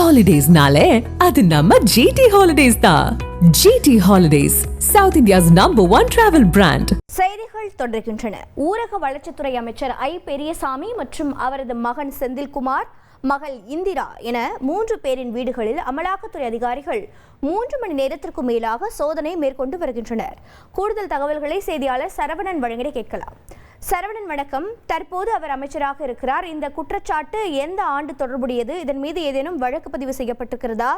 ஹாலிடேஸ்னாலே அது நம்ம ஜிடி ஹாலிடேஸ் தான். GT Holidays, South India's #1 travel brand. செய்திகள் தொடர்கின்றன. ஊரக வளர்ச்சித்துறை அமைச்சர் ஐ பெரியசாமி மற்றும் அவரது மகன் செந்தில்குமார், மகள் இந்திரா என 3 பேரின் வீடுகளில் அமலாக்கத்துறை அதிகாரிகள் 3 மணி நேரத்திற்கும் மேலாக சோதனை மேற்கொண்டு வருகின்றனர். கூடுதல் தகவல்களை செய்தியாளர் சரவணன் வழங்கிட கேட்கலாம். சரவணன் வணக்கம். தற்போது அவர் அமைச்சராக இருக்கிறார். இந்த குற்றச்சாட்டு எந்த ஆண்டு தொடர்புடையது? இதன் மீது ஏதேனும் வழக்கு பதிவு செய்யப்பட்டிருக்கிறதா?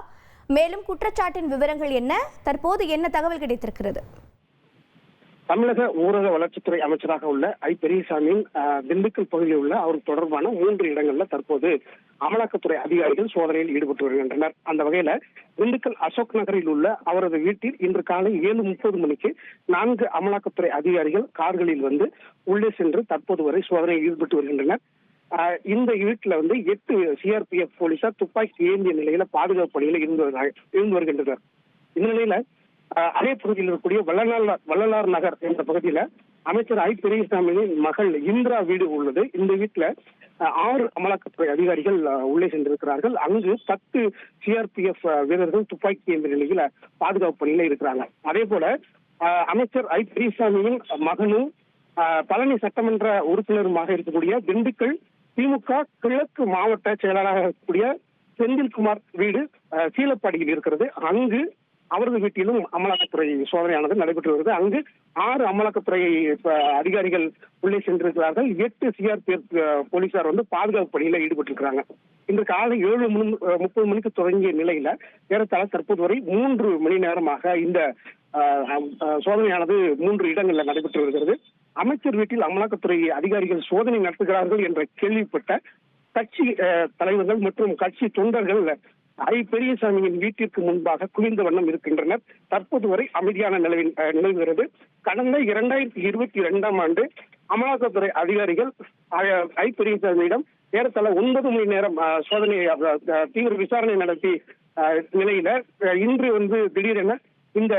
மேலும் குற்றச்சாட்டின் விவரங்கள் என்ன? தற்போது என்ன தகவல் கிடைத்திருக்கிறது? தமிழக ஊரக வளர்ச்சித்துறை அமைச்சராக உள்ள ஐ பெரியசாமியின் திண்டுக்கல் பகுதியில் உள்ள அவருக்கு தொடர்பான 3 இடங்கள்ல தற்போது அமலாக்கத்துறை அதிகாரிகள் சோதனையில் ஈடுபட்டு வருகின்றனர். அந்த வகையில திண்டுக்கல் அசோக் நகரில் உள்ள அவரது வீட்டில் இன்று காலை 7:30 மணிக்கு 4 அமலாக்கத்துறை அதிகாரிகள் கார்களில் வந்து உள்ளே சென்று தற்போது வரை சோதனையில் ஈடுபட்டு வருகின்றனர். இந்த வீட்டுல 8 சிஆர்பிஎஃப் போலீசார் துப்பாக்கி ஏந்திய நிலையில பாதுகாப்பு பணியில இருந்து வருகின்றனர். இந்த நிலையில அதே பகுதியில் இருக்கக்கூடிய வள்ளலார் நகர் என்ற பகுதியில அமைச்சர் ஐ பெரியசாமியின் மகள் இந்திரா வீடு உள்ளது. இந்த வீட்டுல 6 அமலாக்கத்துறை அதிகாரிகள் உள்ளே சென்றிருக்கிறார்கள். அங்கு 10 சிஆர்பிஎஃப் வீரர்கள் துப்பாக்கி என்ற நிலையில பாதுகாப்பு பணியில இருக்கிறாங்க. அதே போல அமைச்சர் ஐ பெரியசாமியின் மகனும் பழனி சட்டமன்ற உறுப்பினருமாக இருக்கக்கூடிய திண்டுக்கல் திமுக கிழக்கு மாவட்ட செயலாளராக இருக்கக்கூடிய செந்தில்குமார் வீடு சீலப்பாடியில் இருக்கிறது. அங்கு அவரது வீட்டிலும் அமலாக்கத்துறை சோதனையானது நடைபெற்று வருகிறது. அங்கு 6 அமலாக்கத்துறை அதிகாரிகள் உள்ளே சென்றிருக்கிறார்கள். 8 சிஆர்பிஎஃப் போலீசார் பாதுகாப்பு பணியில ஈடுபட்டிருக்கிறாங்க. இன்று காலை 7:30 மணிக்கு தொடங்கிய நிலையில ஏறத்தாழ தற்போது வரை 3 மணி நேரமாக இந்த சோதனையானது 3 இடங்கள்ல நடைபெற்று வருகிறது. அமைச்சர் வீட்டில் அமலாக்கத்துறை அதிகாரிகள் சோதனை நடத்துகிறார்கள் என்ற கேள்விப்பட்ட கட்சி தலைவர்கள் மற்றும் கட்சி தொண்டர்கள் ஐ பெரியசாமியின் வீட்டிற்கு முன்பாக குவிந்த வண்ணம் இருக்கின்றனர். தற்போது வரை அமைதியான நிலவுகிறது. கடந்த 2022ஆம் ஆண்டு அமலாக்கத்துறை அதிகாரிகள் ஐ பெரியசாமியிடம் ஏறத்தாழ 9 மணி நேரம் சோதனை தீவிர விசாரணை நடத்தி நிலையில இன்று திடீரென இந்த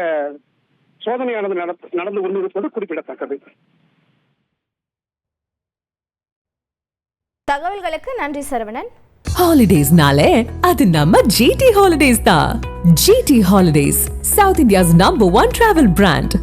சோதனையானது நடந்து கொண்டிருப்பது குறிப்பிடத்தக்கது. தகவல்களுக்கு நன்றி சரவணன். ஹாலிடேஸ்னாலே அது நம்ம ஜிடி ஹாலிடேஸ் தான். GT Holidays, South India's #1 travel brand.